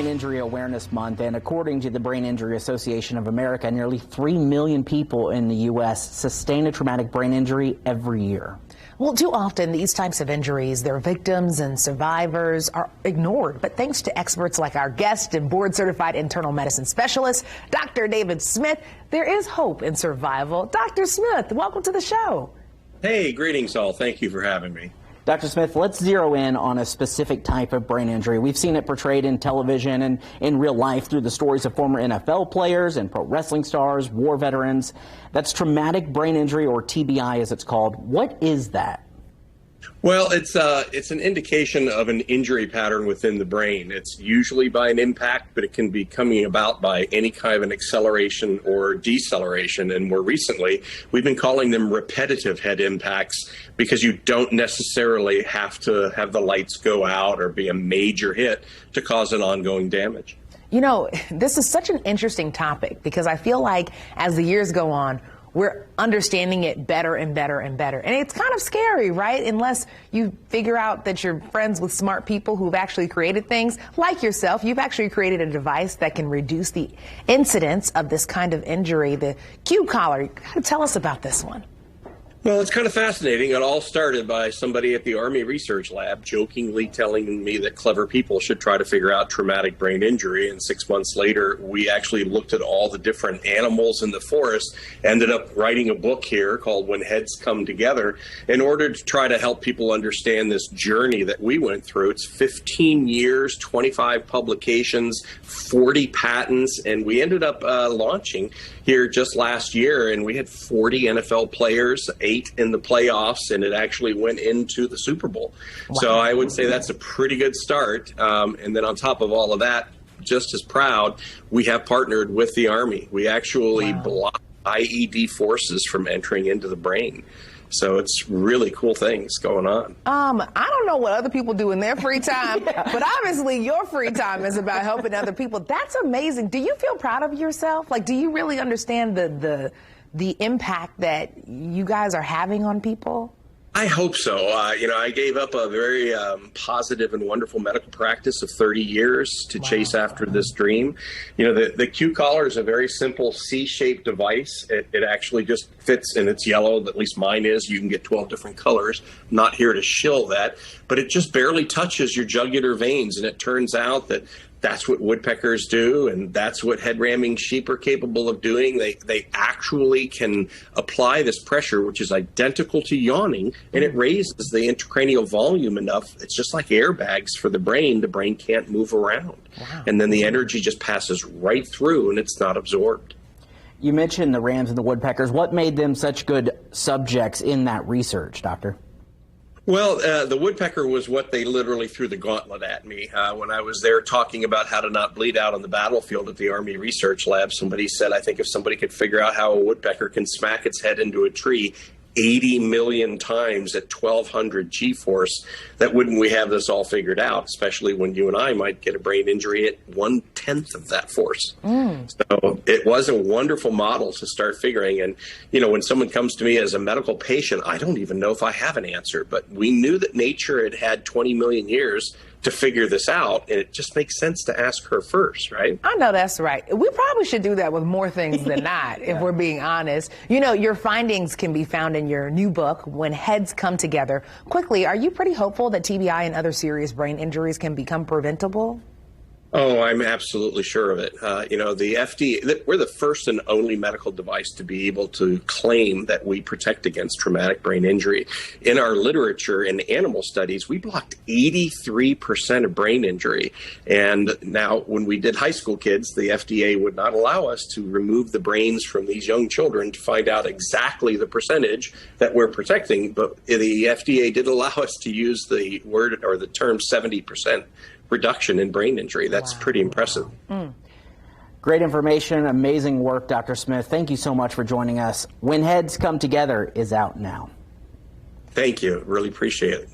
Injury Awareness Month, and according to the Brain Injury Association of America, nearly 3 million people in the U.S. sustain a traumatic brain injury every year. Well, too often these types of injuries, their victims and survivors are ignored. But thanks to experts like our guest and board-certified internal medicine specialist, Dr. David Smith, there is hope in survival. Dr. Smith, welcome to the show. Hey, greetings all. Thank you for having me. Dr. Smith, let's zero in on a specific type of brain injury. We've seen it portrayed in television and in real life through the stories of former NFL players and pro wrestling stars, war veterans. That's traumatic brain injury, or TBI as it's called. What is that? Well, it's an indication of an injury pattern within the brain. It's usually by an impact, but it can be coming about by any kind of an acceleration or deceleration. And more recently, we've been calling them repetitive head impacts because you don't necessarily have to have the lights go out or be a major hit to cause an ongoing damage. You know, this is such an interesting topic because I feel like as the years go on, we're understanding it better and better and better. And it's kind of scary, right? Unless you figure out that you're friends with smart people who've actually created things like yourself. You've actually created a device that can reduce the incidence of this kind of injury, the Q collar. Tell us about this one. Well, it's kind of fascinating. It all started by somebody at the Army Research Lab jokingly telling me that clever people should try to figure out traumatic brain injury. And 6 months later, we actually looked at all the different animals in the forest, ended up writing a book here called When Heads Come Together in order to try to help people understand this journey that we went through. It's 15 years, 25 publications, 40 patents, and we ended up launching here just last year, and we had 40 NFL players, 8 in the playoffs, and it actually went into the Super Bowl. Wow. So I would say that's a pretty good start. And then on top of all of that, just as proud, we have partnered with the Army. We actually block IED forces from entering into the brain. So it's really cool things going on. I don't know what other people do in their free time, but obviously your free time is about helping other people. That's amazing. Do you feel proud of yourself? Like, do you really understand the impact that you guys are having on people? I hope so. I gave up a very positive and wonderful medical practice of 30 years to chase after this dream. The Q collar is a very simple C-shaped device. It actually just fits, and it's yellow, at least mine is. You can get 12 different colors. I'm not here to shill that, but it just barely touches your jugular veins, and it turns out that that's what woodpeckers do, and that's what head-ramming sheep are capable of doing. They actually can apply this pressure, which is identical to yawning, and it raises the intracranial volume enough. It's just like airbags for the brain. The brain can't move around. Wow. And then the energy just passes right through, and it's not absorbed. You mentioned the rams and the woodpeckers. What made them such good subjects in that research, Doctor? Well, the woodpecker was what they literally threw the gauntlet at me. When I was there talking about how to not bleed out on the battlefield at the Army Research Lab, somebody said, I think if somebody could figure out how a woodpecker can smack its head into a tree 80 million times at 1,200 G-force, that wouldn't we have this all figured out, especially when you and I might get a brain injury at 1/10 of that force. So it was a wonderful model to start figuring. And, when someone comes to me as a medical patient, I don't even know if I have an answer, but we knew that nature had had 20 million years to figure this out, and it just makes sense to ask her first, right? I know that's right. We probably should do that with more things than not, if we're being honest. Your findings can be found in your new book, When Heads Come Together. Quickly, are you pretty hopeful that TBI and other serious brain injuries can become preventable? Oh, I'm absolutely sure of it. The FDA, we're the first and only medical device to be able to claim that we protect against traumatic brain injury. In our literature in animal studies, we blocked 83% of brain injury. And now when we did high school kids, the FDA would not allow us to remove the brains from these young children to find out exactly the percentage that we're protecting. But the FDA did allow us to use the word or the term 70% reduction in brain injury. That's pretty impressive. Great information, amazing work, Dr. Smith. Thank you so much for joining us. When Heads Come Together is out now. Thank you. Really appreciate it.